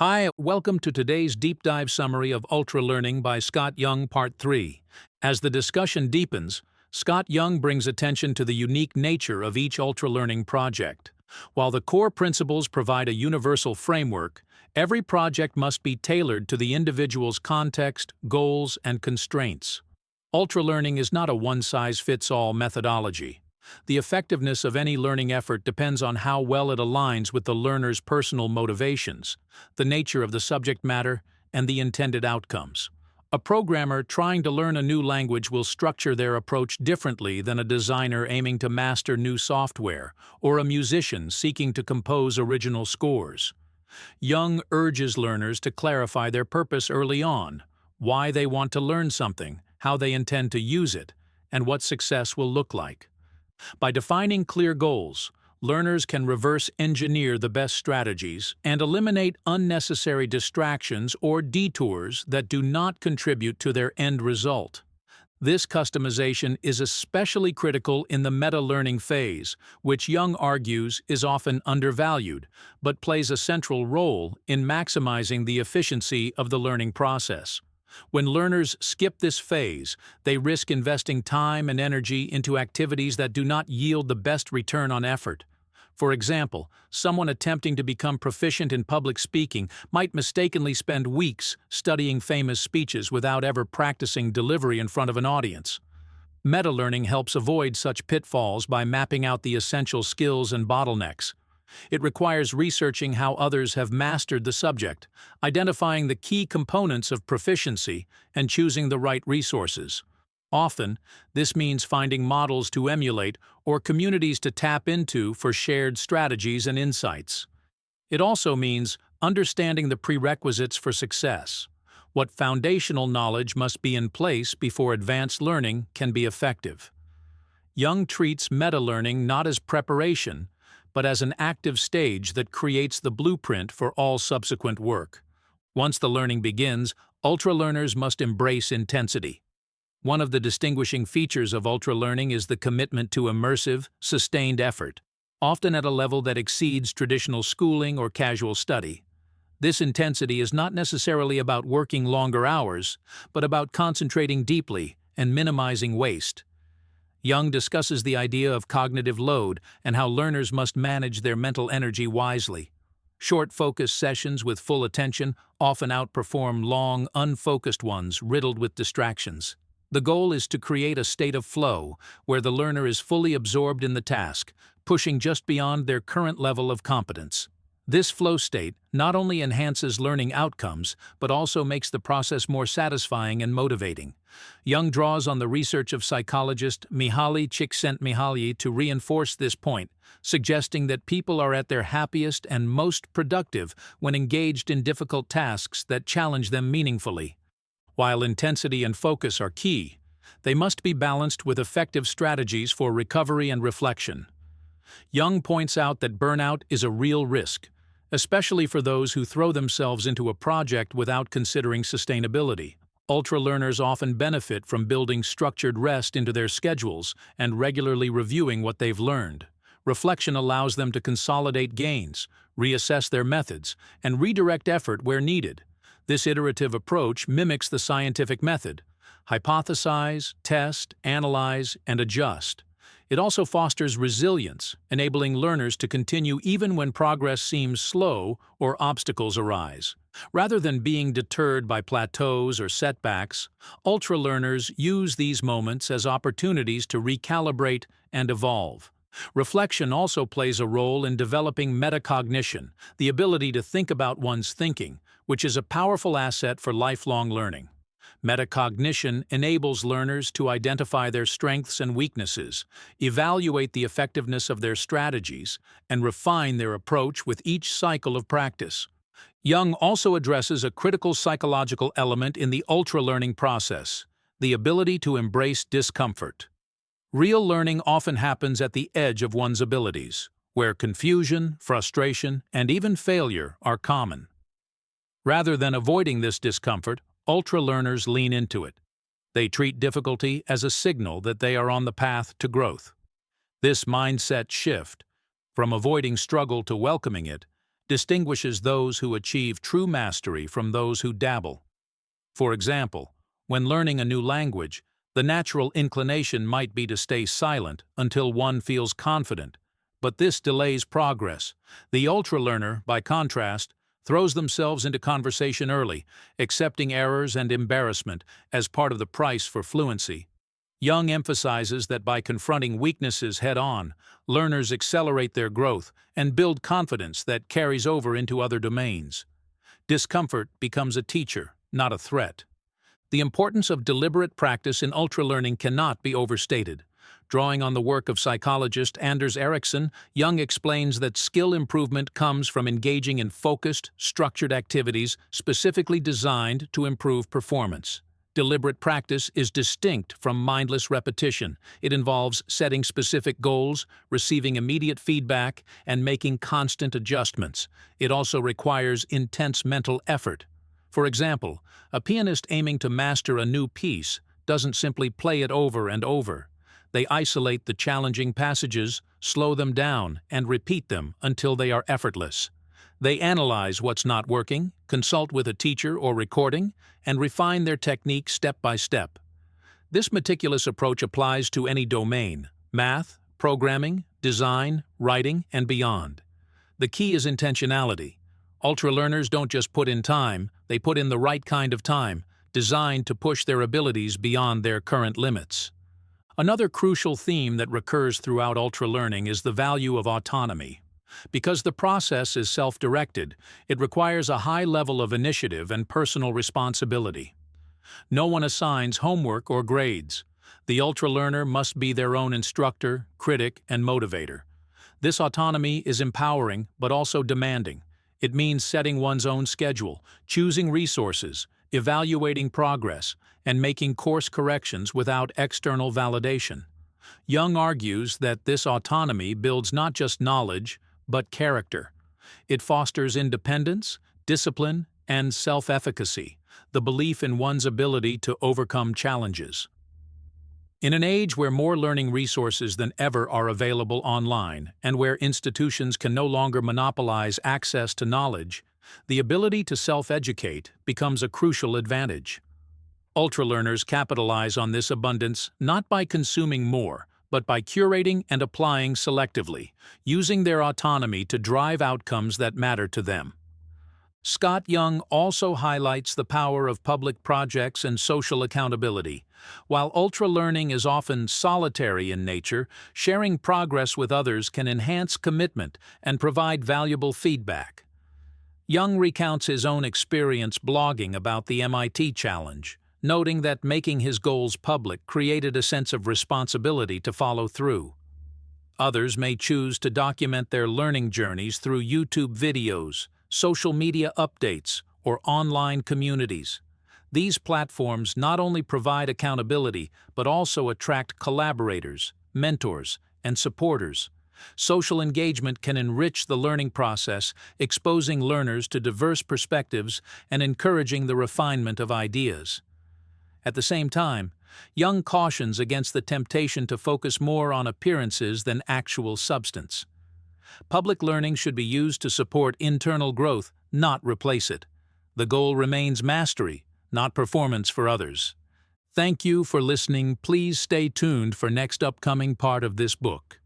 Hi, welcome to today's deep dive summary of Ultra Learning by Scott Young, Part 3. As the discussion deepens, Scott Young brings attention to the unique nature of each Ultra Learning project. While the core principles provide a universal framework, every project must be tailored to the individual's context, goals, and constraints. Ultra Learning is not a one-size-fits-all methodology. The effectiveness of any learning effort depends on how well it aligns with the learner's personal motivations, the nature of the subject matter, and the intended outcomes. A programmer trying to learn a new language will structure their approach differently than a designer aiming to master new software, or a musician seeking to compose original scores. Young urges learners to clarify their purpose early on, why they want to learn something, how they intend to use it, and what success will look like. By defining clear goals, learners can reverse engineer the best strategies and eliminate unnecessary distractions or detours that do not contribute to their end result. This customization is especially critical in the meta-learning phase, which Young argues is often undervalued, but plays a central role in maximizing the efficiency of the learning process. When learners skip this phase, they risk investing time and energy into activities that do not yield the best return on effort. For example, someone attempting to become proficient in public speaking might mistakenly spend weeks studying famous speeches without ever practicing delivery in front of an audience. Meta-learning helps avoid such pitfalls by mapping out the essential skills and bottlenecks. It requires researching how others have mastered the subject, identifying the key components of proficiency, and choosing the right resources. Often, this means finding models to emulate or communities to tap into for shared strategies and insights. It also means understanding the prerequisites for success. What foundational knowledge must be in place before advanced learning can be effective. Young treats meta-learning not as preparation, but as an active stage that creates the blueprint for all subsequent work. Once the learning begins, Ultra learners must embrace intensity. One of the distinguishing features of Ultra learning is the commitment to immersive, sustained effort, often at a level that exceeds traditional schooling or casual study. This intensity is not necessarily about working longer hours, but about concentrating deeply and minimizing waste. Young discusses the idea of cognitive load and how learners must manage their mental energy wisely. Short focused sessions with full attention often outperform long, unfocused ones riddled with distractions. The goal is to create a state of flow where the learner is fully absorbed in the task, pushing just beyond their current level of competence. This flow state not only enhances learning outcomes, but also makes the process more satisfying and motivating. Young draws on the research of psychologist Mihaly Csikszentmihalyi to reinforce this point, suggesting that people are at their happiest and most productive when engaged in difficult tasks that challenge them meaningfully. While intensity and focus are key, they must be balanced with effective strategies for recovery and reflection. Young points out that burnout is a real risk, especially for those who throw themselves into a project without considering sustainability. Ultra learners often benefit from building structured rest into their schedules and regularly reviewing what they've learned. Reflection allows them to consolidate gains, reassess their methods, and redirect effort where needed. This iterative approach mimics the scientific method: hypothesize, test, analyze, and adjust. It also fosters resilience, enabling learners to continue even when progress seems slow or obstacles arise. Rather than being deterred by plateaus or setbacks, Ultra learners use these moments as opportunities to recalibrate and evolve. Reflection also plays a role in developing metacognition, the ability to think about one's thinking, which is a powerful asset for lifelong learning. Metacognition enables learners to identify their strengths and weaknesses, evaluate the effectiveness of their strategies, and refine their approach with each cycle of practice. Young also addresses a critical psychological element in the Ultra learning process: the ability to embrace discomfort. Real learning often happens at the edge of one's abilities, where confusion, frustration, and even failure are common. Rather than avoiding this discomfort, Ultra learners lean into it. They treat difficulty as a signal that they are on the path to growth. This mindset shift, from avoiding struggle to welcoming it, distinguishes those who achieve true mastery from those who dabble. For example, when learning a new language, the natural inclination might be to stay silent until one feels confident, but this delays progress. The ultra-learner, by contrast, throws themselves into conversation early, accepting errors and embarrassment as part of the price for fluency. Young emphasizes that by confronting weaknesses head-on, learners accelerate their growth and build confidence that carries over into other domains. Discomfort becomes a teacher, not a threat. The importance of deliberate practice in ultra-learning cannot be overstated. Drawing on the work of psychologist Anders Ericsson, Young explains that skill improvement comes from engaging in focused, structured activities specifically designed to improve performance. Deliberate practice is distinct from mindless repetition. It involves setting specific goals, receiving immediate feedback, and making constant adjustments. It also requires intense mental effort. For example, a pianist aiming to master a new piece doesn't simply play it over and over. They isolate the challenging passages, slow them down, and repeat them until they are effortless. They analyze what's not working, consult with a teacher or recording, and refine their technique step by step. This meticulous approach applies to any domain: math, programming, design, writing, and beyond. The key is intentionality. Ultra-learners don't just put in time, they put in the right kind of time, designed to push their abilities beyond their current limits. Another crucial theme that recurs throughout ultra-learning is the value of autonomy. Because the process is self-directed, it requires a high level of initiative and personal responsibility. No one assigns homework or grades. The ultra-learner must be their own instructor, critic, and motivator. This autonomy is empowering but also demanding. It means setting one's own schedule, choosing resources, evaluating progress, and making course corrections without external validation. Young argues that this autonomy builds not just knowledge, but character. It fosters independence, discipline, and self-efficacy, the belief in one's ability to overcome challenges. In an age where more learning resources than ever are available online, and where institutions can no longer monopolize access to knowledge, the ability to self-educate becomes a crucial advantage. Ultra-learners capitalize on this abundance not by consuming more, but by curating and applying selectively, using their autonomy to drive outcomes that matter to them. Scott Young also highlights the power of public projects and social accountability. While ultra-learning is often solitary in nature, sharing progress with others can enhance commitment and provide valuable feedback. Young recounts his own experience blogging about the MIT Challenge, noting that making his goals public created a sense of responsibility to follow through. Others may choose to document their learning journeys through YouTube videos, social media updates, or online communities. These platforms not only provide accountability, but also attract collaborators, mentors, and supporters. Social engagement can enrich the learning process, exposing learners to diverse perspectives and encouraging the refinement of ideas. At the same time, Young cautions against the temptation to focus more on appearances than actual substance. Public learning should be used to support internal growth, not replace it. The goal remains mastery, not performance for others. Thank you for listening. Please stay tuned for next upcoming part of this book.